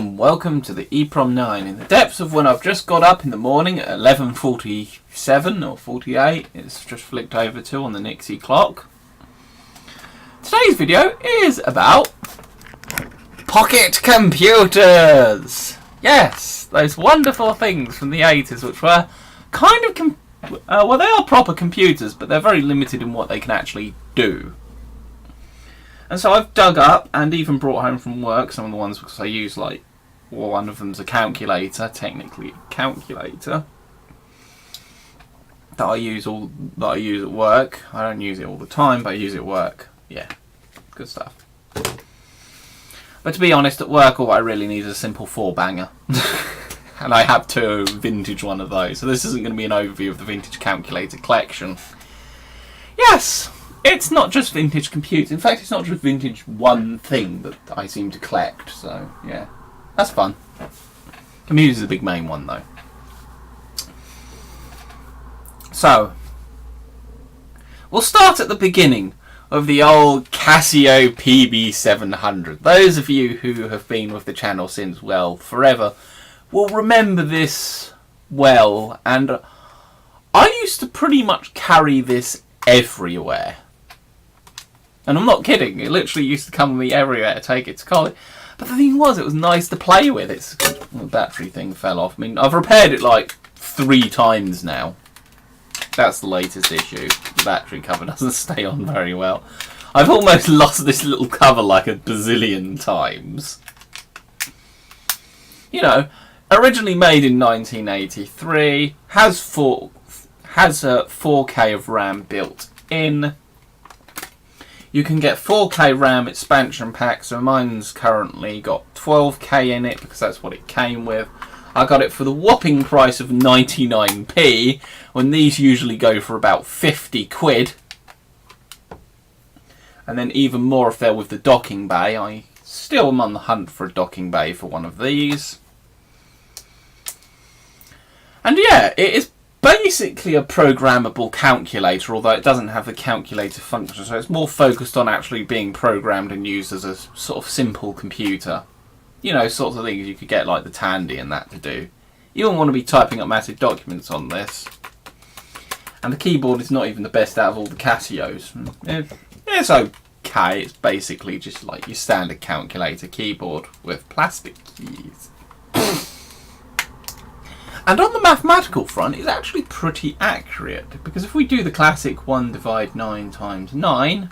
and welcome to the EEPROM 9 in the depths of when I've just got up in the morning at 11:47 or 48. It's just flicked over to on the Nixie clock. Today's video is about pocket computers. Yes, those wonderful things from the 80s which were kind of well, they are proper computers, but they're very limited in what they can actually do. And so I've dug up and even brought home from work some of the ones because I use, like, well, one of them's a calculator, technically a calculator, that I use at work. I don't use it all the time, but I use it at work. Yeah, good stuff. But to be honest, at work all I really need is a simple 4-banger. And I have two vintage one of those. So this isn't going to be an overview of the vintage calculator collection. Yes! It's not just vintage computers. In fact, it's not just vintage one thing that I seem to collect. So, yeah. That's fun. Computers is a big main one, though. So, we'll start at the beginning of the old Casio PB700. Those of you who have been with the channel since, well, forever, will remember this well. And I used to pretty much carry this everywhere. And I'm not kidding, it literally used to come with me everywhere to take it to college. But the thing was, it was nice to play with. The battery thing fell off. I mean, I've repaired it like 3 times now. That's the latest issue. The battery cover doesn't stay on very well. I've almost lost this little cover like a bazillion times. You know, originally made in 1983, has 4K of RAM built in. You can get 4K RAM expansion packs, so mine's currently got 12K in it because that's what it came with. I got it for the whopping price of 99p, when these usually go for about 50 quid. And then even more if they're with the docking bay. I still am on the hunt for a docking bay for one of these. And yeah, it is basically a programmable calculator, although it doesn't have the calculator function, so it's more focused on actually being programmed and used as a sort of simple computer. You know, sorts of things you could get like the Tandy and that to do. You don't want to be typing up massive documents on this. And the keyboard is not even the best out of all the Casios. It's okay, it's basically just like your standard calculator keyboard with plastic keys. And on the mathematical front, it's actually pretty accurate, because if we do the classic 1 divide 9 times 9,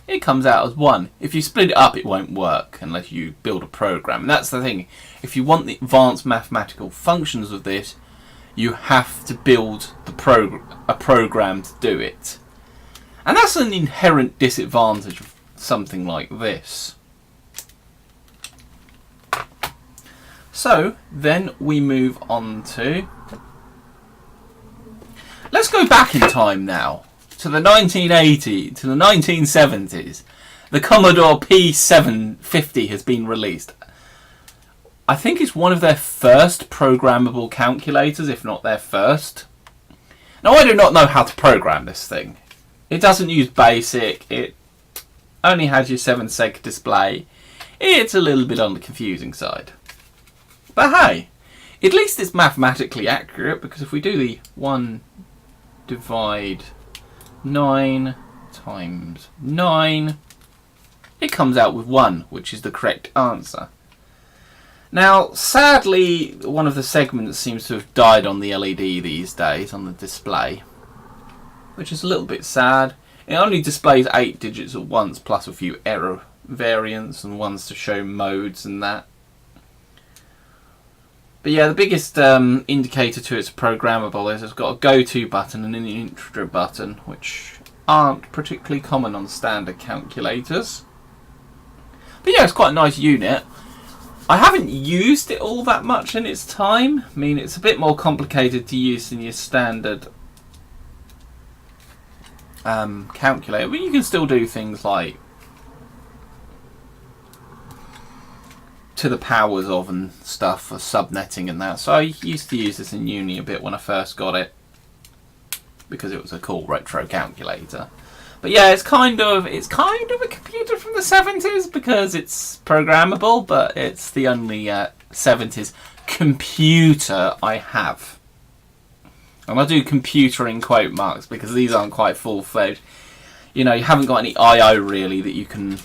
it comes out as 1. If you split it up, it won't work unless you build a program. And that's the thing. If you want the advanced mathematical functions of this, you have to build a program to do it. And that's an inherent disadvantage of something like this. So, then we move on to... Let's go back in time now, to the 1980s, to the 1970s. The Commodore P750 has been released. I think it's one of their first programmable calculators, if not their first. Now, I do not know how to program this thing. It doesn't use BASIC, it only has your 7-seg display. It's a little bit on the confusing side. But hey, at least it's mathematically accurate, because if we do the 1 divide 9 times 9, it comes out with 1, which is the correct answer. Now, sadly, one of the segments seems to have died on the LED these days, on the display, which is a little bit sad. It only displays 8 digits at once, plus a few error variants and ones to show modes and that. But yeah, the biggest indicator to it's programmable is it's got a go-to button and an intro button, which aren't particularly common on standard calculators. But yeah, it's quite a nice unit. I haven't used it all that much in its time. I mean, it's a bit more complicated to use than your standard calculator, but you can still do things like to the powers of and stuff for subnetting and that. So I used to use this in uni a bit when I first got it, because it was a cool retro calculator. But yeah, it's kind of a computer from the 70s because it's programmable, but it's the only 70s computer I have. And I do computer in quote marks because these aren't quite full-fledged. You know, you haven't got any I/O really that you can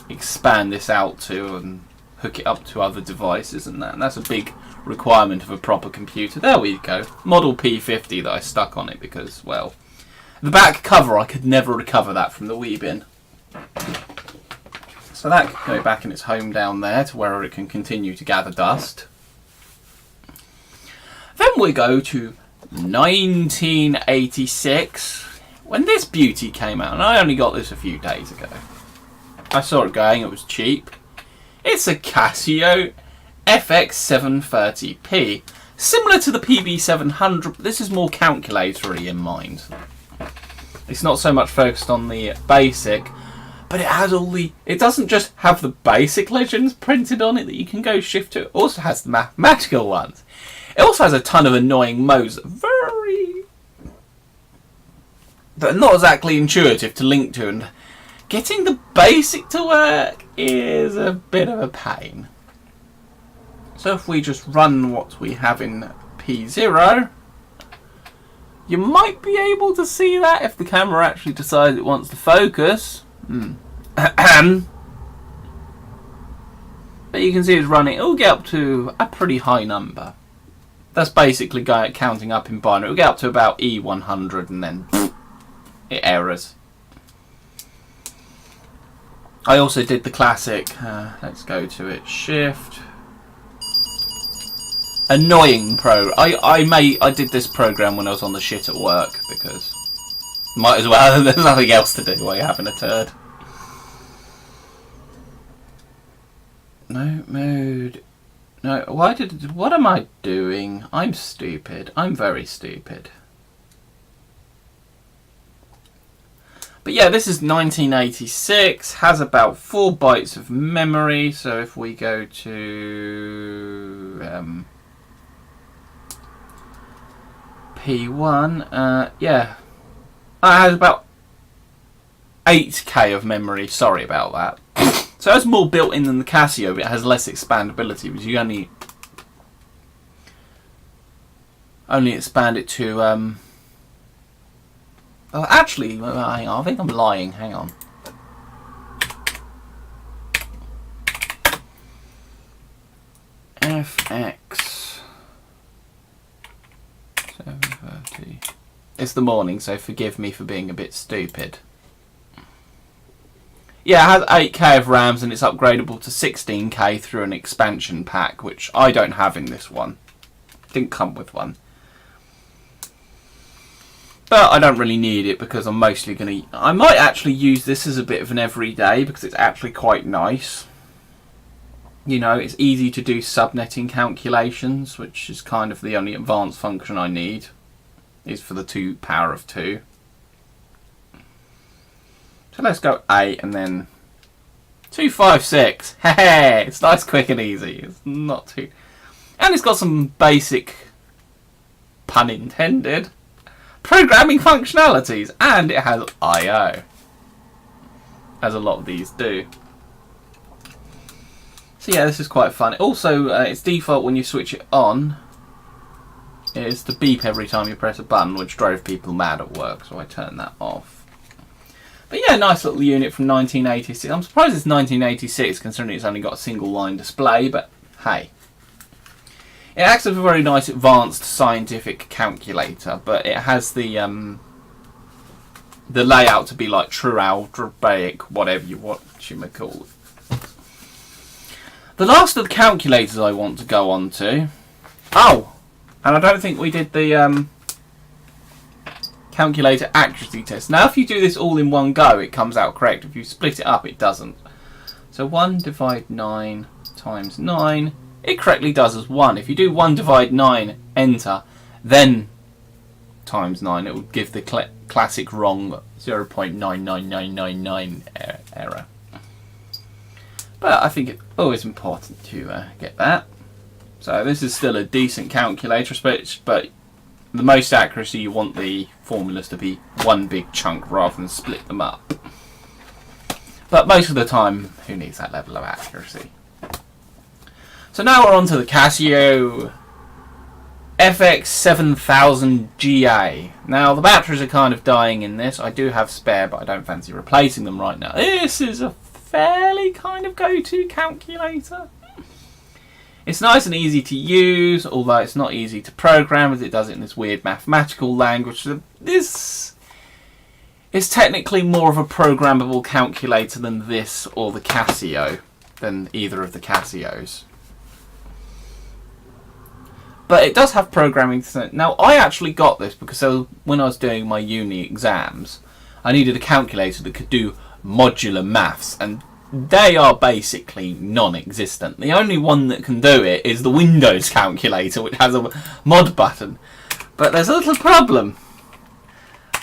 expand this out to and hook it up to other devices and that. And that's a big requirement of a proper computer. There we go. Model P50 that I stuck on it because, well, the back cover, I could never recover that from the wee bin. So that can go back in its home down there to where it can continue to gather dust. Then we go to 1986, when this beauty came out, and I only got this a few days ago. I saw it going, it was cheap. It's a Casio FX730p. Similar to the PB700, but this is more calculatory in mind. It's not so much focused on the basic, but it has all the... It doesn't just have the basic legends printed on it that you can go shift to. It also has the mathematical ones. It also has a ton of annoying modes that are not exactly intuitive to link to, and getting the basic to work is a bit of a pain. So if we just run what we have in P0, you might be able to see that if the camera actually decides it wants to focus. But you can see it's running. It'll get up to a pretty high number. That's basically counting up in binary. It'll get up to about E100 and then it errors. I also did the classic, let's go to it, shift. Annoying I did this program when I was on the shit at work because might as well, there's nothing else to do while you're having a turd. No mode. No, what am I doing? I'm stupid. I'm very stupid. But yeah, this is 1986, has about 4 bytes of memory. So if we go to P1, yeah, it has about 8K of memory. Sorry about that. So it's more built in than the Casio, but it has less expandability because you only expand it to. Oh, actually, hang on. I think I'm lying. Hang on. FX 730. It's the morning, so forgive me for being a bit stupid. Yeah, it has 8K of RAMs and it's upgradable to 16K through an expansion pack, which I don't have in this one. Didn't come with one. But I don't really need it because I'm mostly going to... I might actually use this as a bit of an everyday because it's actually quite nice. You know, it's easy to do subnetting calculations, which is kind of the only advanced function I need. Is for the power of 2. So let's go 8 and then 256. Hey, it's nice, quick and easy. It's not too... And it's got some basic, pun intended, programming functionalities. And it has I/O, as a lot of these do. So yeah, this is quite fun. Also, its default when you switch it on is to beep every time you press a button, which drove people mad at work, so I turned that off. But yeah, nice little unit from 1986. I'm surprised it's 1986 considering it's only got a single line display, but hey. It acts as a very nice advanced scientific calculator, but it has the layout to be like true algebraic, whatever you might call it. The last of the calculators I want to go on to. Oh, and I don't think we did the calculator accuracy test. Now if you do this all in one go it comes out correct. If you split it up it doesn't. So 1 divide 9 times 9, it correctly does as 1. If you do 1 divide 9, enter, then times 9, it will give the classic wrong 0.99999 error. But I think it's always important to get that. So this is still a decent calculator, but the most accuracy, you want the formulas to be one big chunk rather than split them up. But most of the time, who needs that level of accuracy? So now we're on to the Casio FX7000GA. Now the batteries are kind of dying in this. I do have spare, but I don't fancy replacing them right now. This is a fairly kind of go-to calculator. It's nice and easy to use, although it's not easy to program as it does it in this weird mathematical language. So this is technically more of a programmable calculator than this or the Casio, than either of the Casios. But it does have programming. Now, I actually got this because when I was doing my uni exams, I needed a calculator that could do modular maths, and they are basically non-existent. The only one that can do it is the Windows calculator, which has a mod button. But there's a little problem.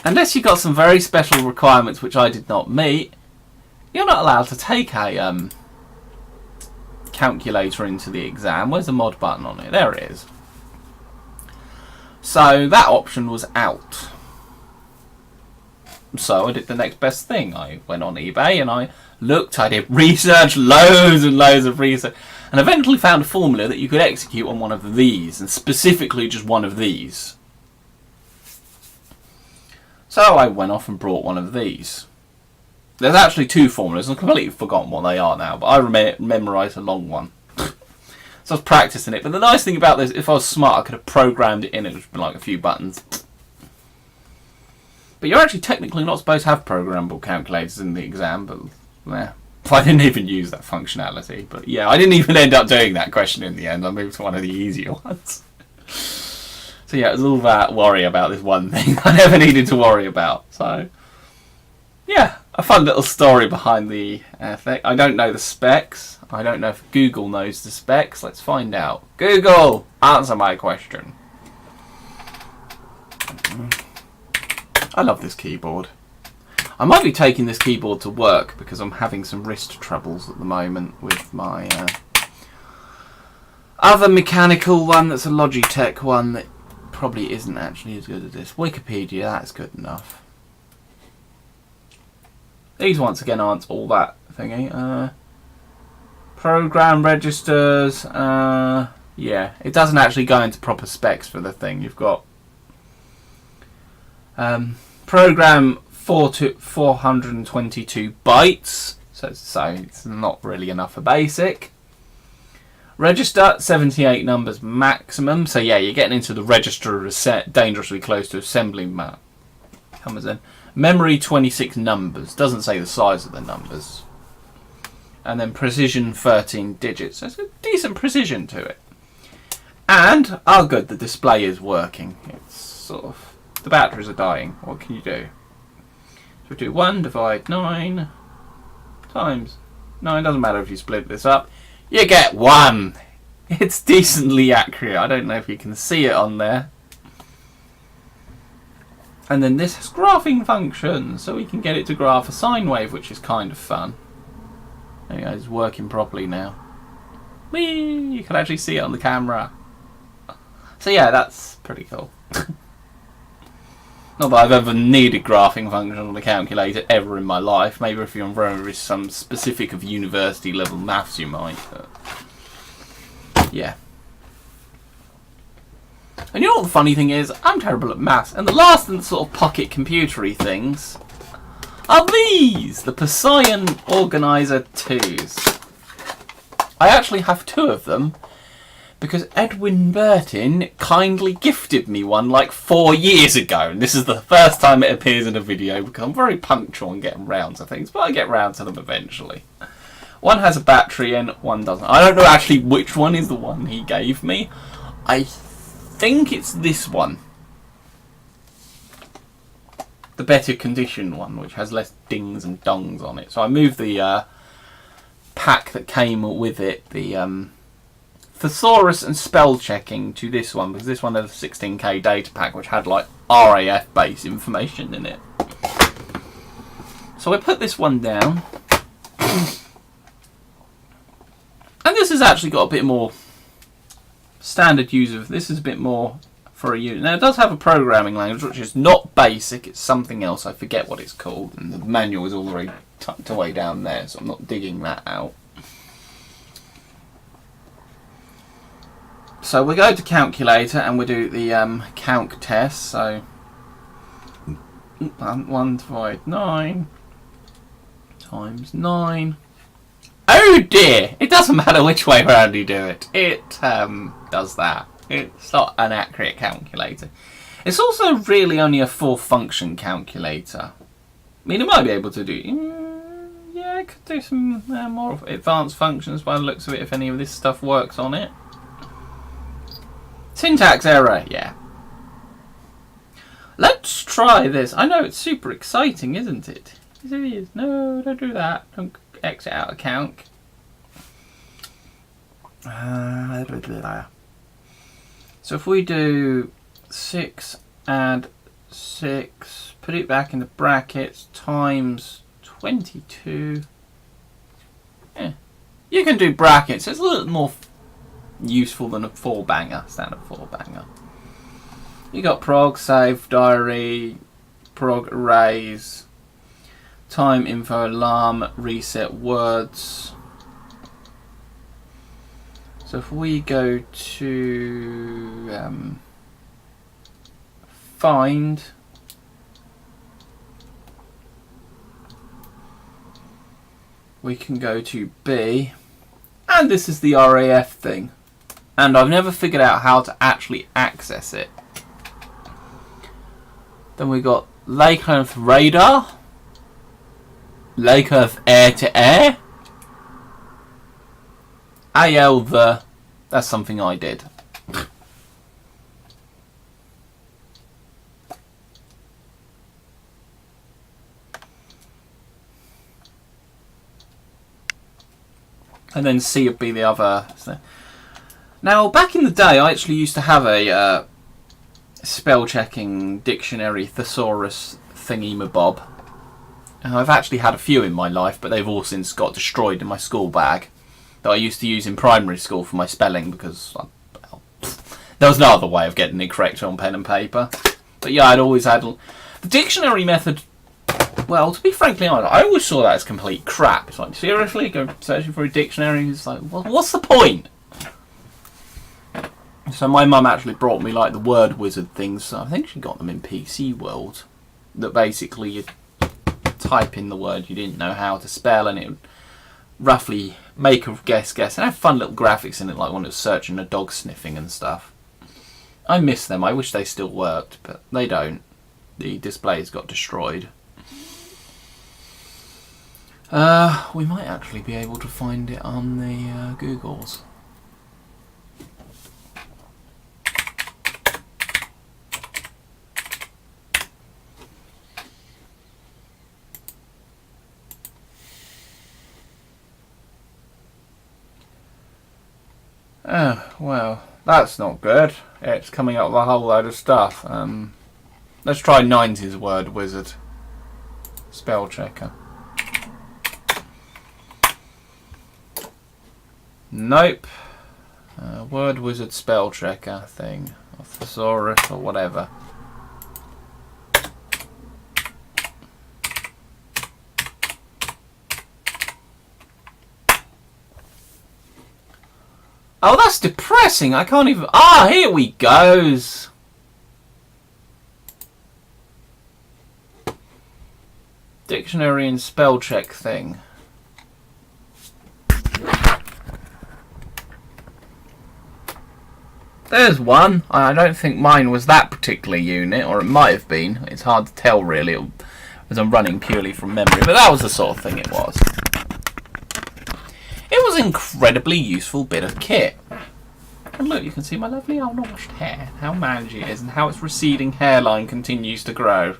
Unless you've got some very special requirements which I did not meet, you're not allowed to take a calculator into the exam. Where's the mod button on it? There it is. So that option was out. So I did the next best thing. I went on eBay and I looked, I did research, loads and loads of research, and eventually found a formula that you could execute on one of these, and specifically just one of these. So I went off and brought one of these. There's actually two formulas. I've completely forgotten what they are now, but I memorised a long one. So I was practising it. But the nice thing about this, if I was smart, I could have programmed it in. It would have been like a few buttons. But you're actually technically not supposed to have programmable calculators in the exam, but yeah, I didn't even use that functionality. But yeah, I didn't even end up doing that question in the end. I moved to one of the easier ones. So yeah, it was all that worry about this one thing I never needed to worry about. So yeah, a fun little story behind the thing. I don't know the specs. I don't know if Google knows the specs. Let's find out. Google, answer my question. I love this keyboard. I might be taking this keyboard to work because I'm having some wrist troubles at the moment with my other mechanical one that's a Logitech one that probably isn't actually as good as this. Wikipedia, that's good enough. These once again aren't all that thingy. Program registers, yeah, it doesn't actually go into proper specs for the thing. You've got program 422 bytes, so it's not really enough for basic. Register 78 numbers maximum, so yeah, you're getting into the register set dangerously close to assembly map. Comes in. Memory 26 numbers, doesn't say the size of the numbers. And then precision 13 digits, so it's a decent precision to it. And, oh good, the display is working. It's sort of, the batteries are dying. What can you do? So we do 1 divide 9 times 9, doesn't matter if you split this up. You get 1. It's decently accurate. I don't know if you can see it on there. And then this has graphing functions, so we can get it to graph a sine wave, which is kind of fun. There you go, it's working properly now. Whee! You can actually see it on the camera. So yeah, that's pretty cool. Not that I've ever needed graphing function on a calculator ever in my life. Maybe if you're on very some specific of university level maths you might. But yeah. And you know what the funny thing is? I'm terrible at maths. And the last and sort of pocket computery things are these. The Poseidon Organizer 2s. I actually have 2 of them because Edwin Burton kindly gifted me one like 4 years ago, and this is the first time it appears in a video because I'm very punctual in getting round to things, but I get round to them eventually. One has a battery in, one doesn't. I don't know actually which one is the one he gave me. I think it's this one. The better condition one, which has less dings and dongs on it. So I moved the pack that came with it, the thesaurus and spell checking, to this one because this one had a 16k data pack which had like RAF base information in it. So I put this one down. And this has actually got a bit more standard user. This is a bit more for a unit. Now it does have a programming language, which is not BASIC. It's something else. I forget what it's called, and the manual is all the way tucked away down there, so I'm not digging that out. So we go to calculator and we do the calc test. So 159 times 9. Oh dear! It doesn't matter which way around you do it. It does that. It's not an accurate calculator. It's also really only a 4-function calculator. I mean, it might be able to do... yeah, it could do some more advanced functions by the looks of it if any of this stuff works on it. Syntax error, yeah. Let's try this. I know it's super exciting, isn't it? Yes, it is. No, don't do that. Don't exit out of calc. So if we do 6 add 6, put it back in the brackets, times 22. Yeah. You can do brackets. It's a little more useful than a 4-banger, standard 4-banger. You got prog, save, diary, prog, erase, time, info, alarm, reset, words. So if we go to find, we can go to B, and this is the RAF thing. And I've never figured out how to actually access it. Then we got Lake Earth radar, Lake Earth air to air, AL the. That's something I did. And then C would be the other. Now, back in the day, I actually used to have a spell-checking dictionary thesaurus thingy-mabob. I've actually had a few in my life, but they've all since got destroyed in my school bag that I used to use in primary school for my spelling because well, there was no other way of getting it correct on pen and paper. But yeah, I'd always had... The dictionary method, well, to be frankly honest, I always saw that as complete crap. It's like, seriously, go searching for a dictionary? It's like, well, what's the point? So my mum actually brought me like the word wizard things. So I think she got them in PC World. That basically you type in the word you didn't know how to spell, and it would roughly make a guess, and have fun little graphics in it, like when it was searching a dog sniffing and stuff. I miss them. I wish they still worked, but they don't. The displays got destroyed. We might actually be able to find it on the Googles. Oh, well, that's not good. It's coming up with a whole load of stuff. Let's try 90s word wizard. Spell checker. Nope. Word wizard spell checker thing. Or thesaurus or whatever. Oh, that's depressing. I can't even... Ah, here we goes. Dictionary and spell check thing. There's one. I don't think mine was that particular unit, or it might have been. It's hard to tell, really, as I'm running purely from memory. But that was the sort of thing it was. It was an incredibly useful bit of kit. And look, you can see my lovely unwashed hair, how mangy it is, and how its receding hairline continues to grow.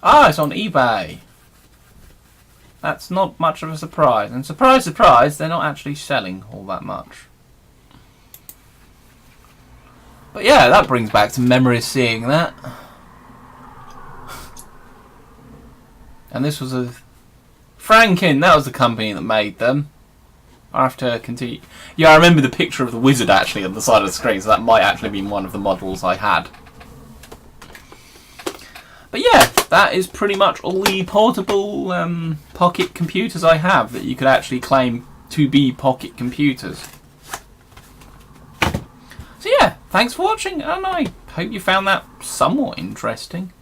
Ah, it's on eBay. That's not much of a surprise. And surprise, surprise, they're not actually selling all that much. But yeah, that brings back some memories seeing that. And this was a Franken, that was the company that made them. I have to continue. Yeah, I remember the picture of the wizard actually on the side of the screen, so that might actually be one of the models I had. But yeah, that is pretty much all the portable pocket computers I have that you could actually claim to be pocket computers. So yeah, thanks for watching, and I hope you found that somewhat interesting.